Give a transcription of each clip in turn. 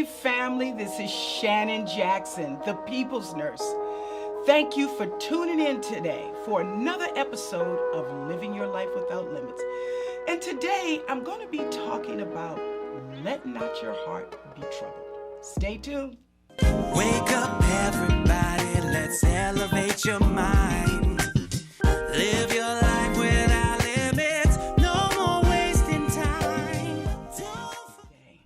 Hey family, this is Shannon Jackson, the People's Nurse. Thank you for tuning in today for another episode of Living Your Life Without Limits. And today I'm going to be talking about let not your heart be troubled. Stay tuned. Wake up everybody, let's elevate your mind. Live your life without limits, no more wasting time.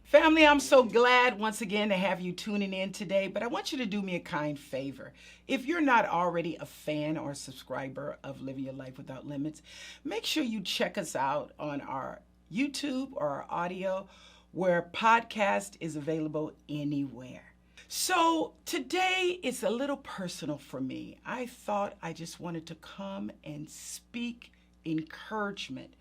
Family, I'm so glad once again to have you tuning in today, but I want you to do me a kind favor. If you're not already a fan or a subscriber of Living Your Life Without Limits, make sure you check us out on our YouTube or our audio where podcast is available anywhere. So today it's a little personal for me. I thought I just wanted to come and speak encouragement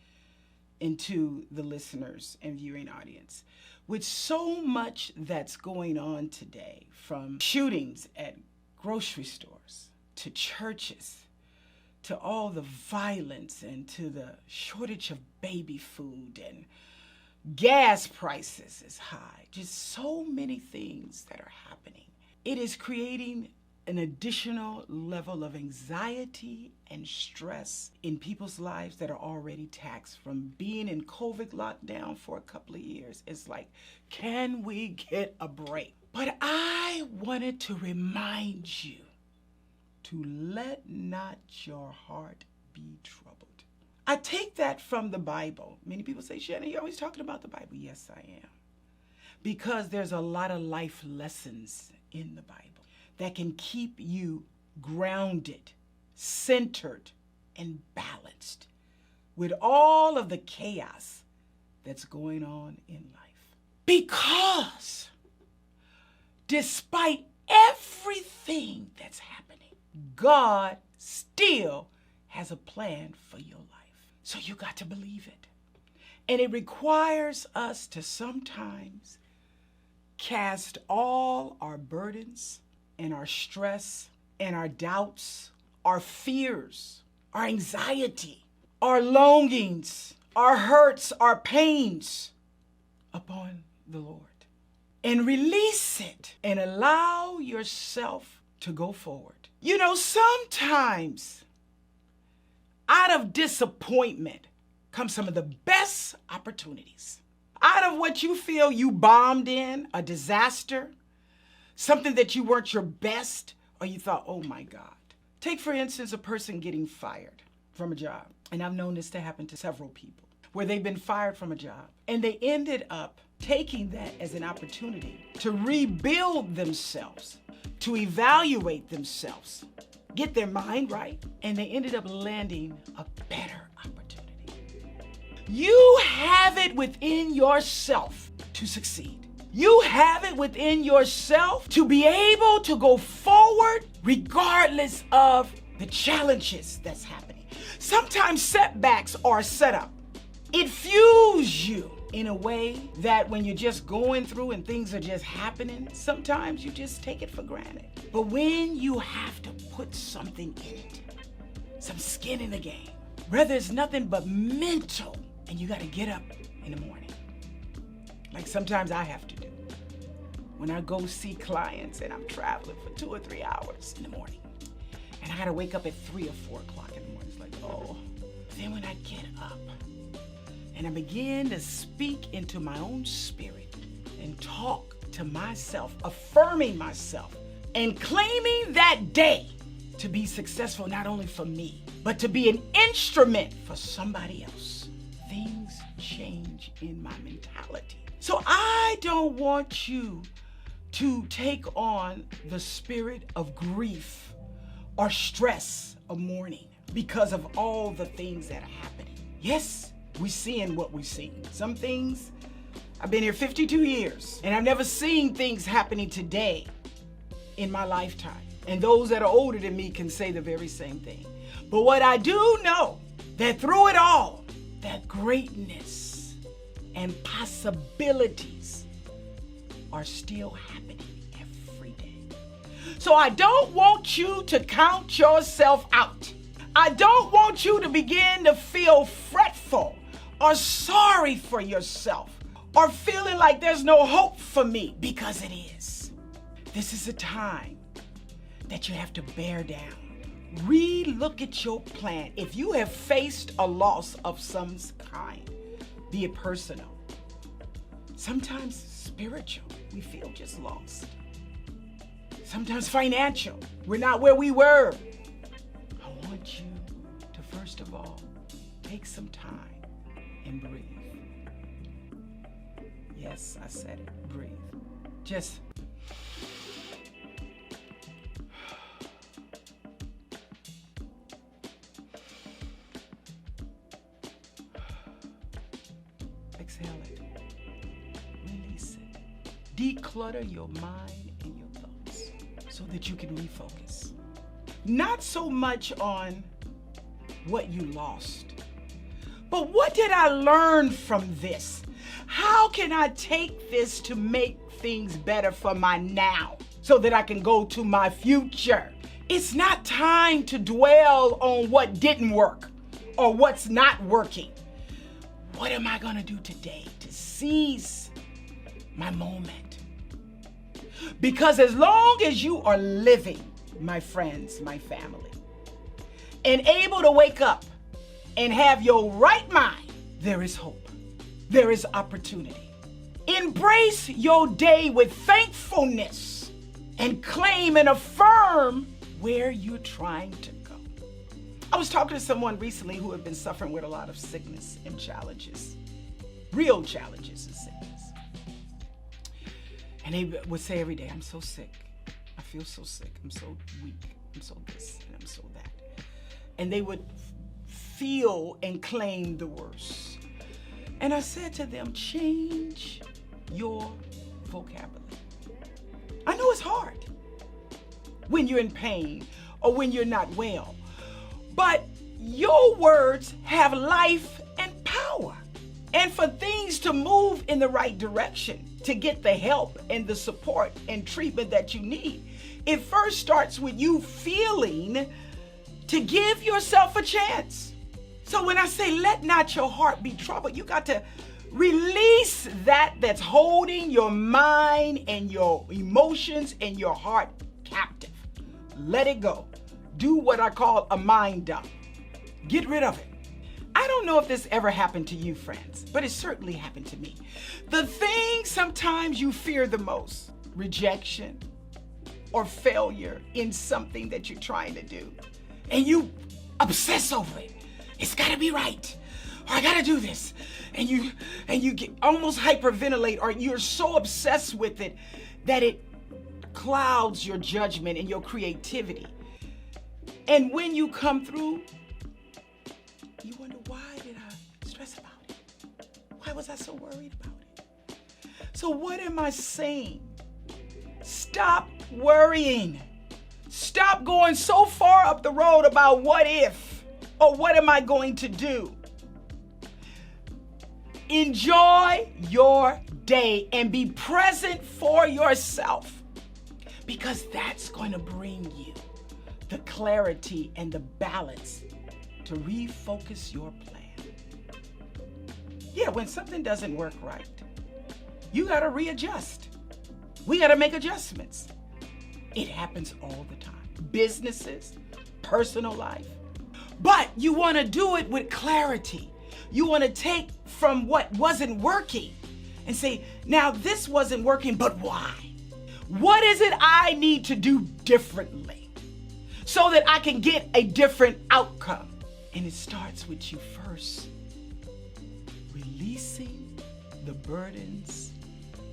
into the listeners and viewing audience. With so much that's going on today, from shootings at grocery stores to churches, to all the violence and to the shortage of baby food, and gas prices is high. Just so many things that are happening. It is creating an additional level of anxiety and stress in people's lives that are already taxed from being in COVID lockdown for a couple of years. It's like, can we get a break? But I wanted to remind you to let not your heart be troubled. I take that from the Bible. Many people say, Shannon, you're always talking about the Bible. Yes, I am. Because there's a lot of life lessons in the Bible that can keep you grounded, centered, and balanced with all of the chaos that's going on in life. Because despite everything that's happening, God still has a plan for your life. So you got to believe it. And it requires us to sometimes cast all our burdens and our stress and our doubts, our fears, our anxiety, our longings, our hurts, our pains upon the Lord. And release it and allow yourself to go forward. You know, sometimes out of disappointment come some of the best opportunities. Out of what you feel you bombed in, a disaster, something that you weren't your best, or you thought, oh my God. Take, for instance, a person getting fired from a job. And I've known this to happen to several people, where they've been fired from a job. And they ended up taking that as an opportunity to rebuild themselves, to evaluate themselves, get their mind right, and they ended up landing a better opportunity. You have it within yourself to succeed. You have it within yourself to be able to go forward regardless of the challenges that's happening. Sometimes setbacks are set up. It fuels you in a way that when you're just going through and things are just happening, sometimes you just take it for granted. But when you have to put something in it, some skin in the game, whether it's nothing but mental, and you got to get up in the morning, like sometimes I have to do when I go see clients and I'm traveling for 2 or 3 hours in the morning, and I got to wake up at 3 or 4 o'clock in the morning. It's like, oh. Then when I get up and I begin to speak into my own spirit and talk to myself, affirming myself and claiming that day to be successful, not only for me, but to be an instrument for somebody else, things change in my mentality. So I don't want you to take on the spirit of grief or stress of mourning because of all the things that are happening. Yes, we're seeing what we're seeing. Some things, I've been here 52 years, and I've never seen things happening today in my lifetime. And those that are older than me can say the very same thing. But what I do know, that through it all, that greatness and possibilities are still happening every day. So I don't want you to count yourself out. I don't want you to begin to feel fretful or sorry for yourself or feeling like there's no hope for me, because it is. This is a time that you have to bear down. Re-look at your plan. If you have faced a loss of some kind, be it personal, sometimes spiritual, we feel just lost. Sometimes financial, we're not where we were. I want you to, first of all, take some time and breathe. Yes, I said it, breathe. Just exhale it. Release it. Declutter your mind and your thoughts so that you can refocus. Not so much on what you lost, but what did I learn from this? How can I take this to make things better for my now so that I can go to my future? It's not time to dwell on what didn't work or what's not working. What am I going to do today to seize my moment? Because as long as you are living, my friends, my family, and able to wake up and have your right mind, there is hope. There is opportunity. Embrace your day with thankfulness and claim and affirm where you're trying to go. I was talking to someone recently who had been suffering with a lot of sickness and challenges, real challenges and sickness. And they would say every day, I'm so sick. I feel so sick. I'm so weak. I'm so this and I'm so that. And they would feel and claim the worst. And I said to them, change your vocabulary. I know it's hard when you're in pain or when you're not well, but your words have life and power. And for things to move in the right direction, to get the help and the support and treatment that you need, it first starts with you feeling to give yourself a chance. So when I say let not your heart be troubled, you got to release that's holding your mind and your emotions and your heart captive. Let it go. Do what I call a mind dump. Get rid of it. I don't know if this ever happened to you, friends, but it certainly happened to me. The thing sometimes you fear the most, rejection or failure in something that you're trying to do, and you obsess over it. It's gotta be right, or I gotta do this. And you get almost hyperventilate, or you're so obsessed with it that it clouds your judgment and your creativity. And when you come through, you wonder, why did I stress about it? Why was I so worried about it? So what am I saying? Stop worrying. Stop going so far up the road about what if. Or what am I going to do? Enjoy your day and be present for yourself, because that's going to bring you the clarity and the balance to refocus your plan. Yeah, when something doesn't work right, you got to readjust. We got to make adjustments. It happens all the time. Businesses, personal life. But you want to do it with clarity. You want to take from what wasn't working and say, now this wasn't working, but why? What is it I need to do differently so that I can get a different outcome? And it starts with you first releasing the burdens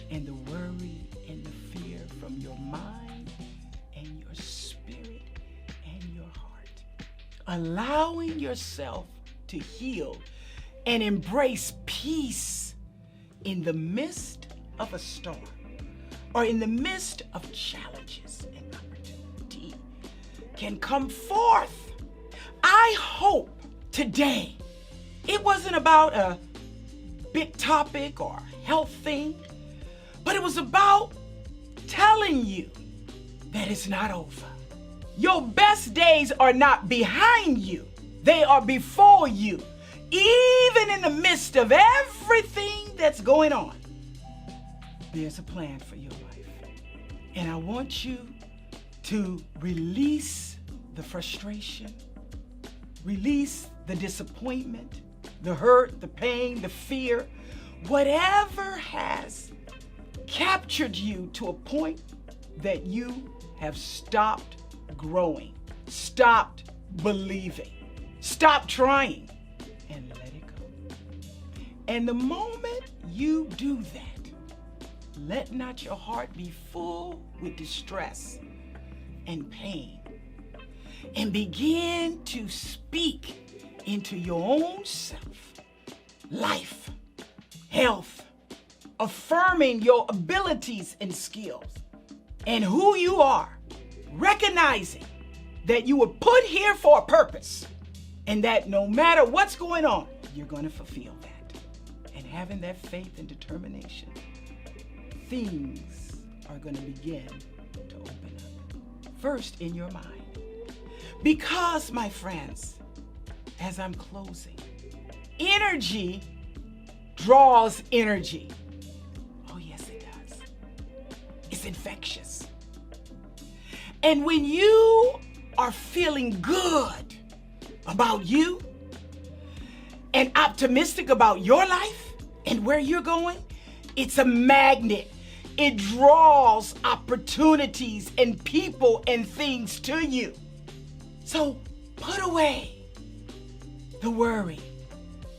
and the worry and the fear from your mind and your spirit and your heart. Allowing yourself to heal and embrace peace in the midst of a storm or in the midst of challenges and opportunity can come forth. I hope today it wasn't about a big topic or health thing, but it was about telling you that it's not over. Your best days are not behind you. They are before you. Even in the midst of everything that's going on, there's a plan for your life. And I want you to release the frustration, release the disappointment, the hurt, the pain, the fear, whatever has captured you to a point that you have stopped growing, stopped believing, stopped trying, and let it go. And the moment you do that, let not your heart be full with distress and pain, and begin to speak into your own self, life, health, affirming your abilities and skills and who you are, recognizing that you were put here for a purpose and that no matter what's going on, you're going to fulfill that. And having that faith and determination, things are going to begin to open up. First, in your mind. Because, my friends, as I'm closing, energy draws energy. Oh, yes, it does. It's infectious. And when you are feeling good about you and optimistic about your life and where you're going, it's a magnet. It draws opportunities and people and things to you. So put away the worry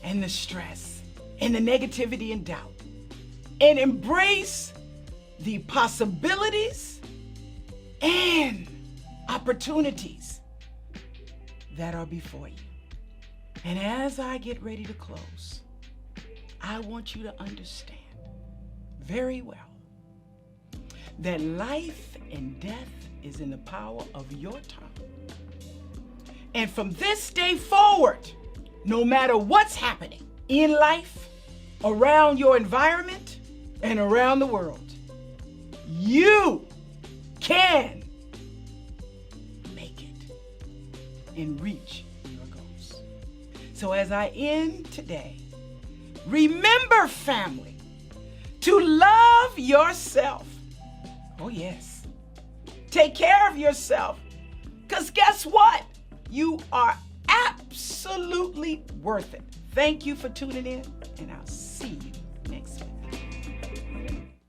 and the stress and the negativity and doubt and embrace the possibilities and opportunities that are before you. And as I get ready to close, I want you to understand very well that life and death is in the power of your tongue. And from this day forward, no matter what's happening in life, around your environment, and around the world, you can make it and reach your goals. So as I end today, remember, family, to love yourself. Oh, yes. Take care of yourself. Because guess what? You are absolutely worth it. Thank you for tuning in, and I'll see you.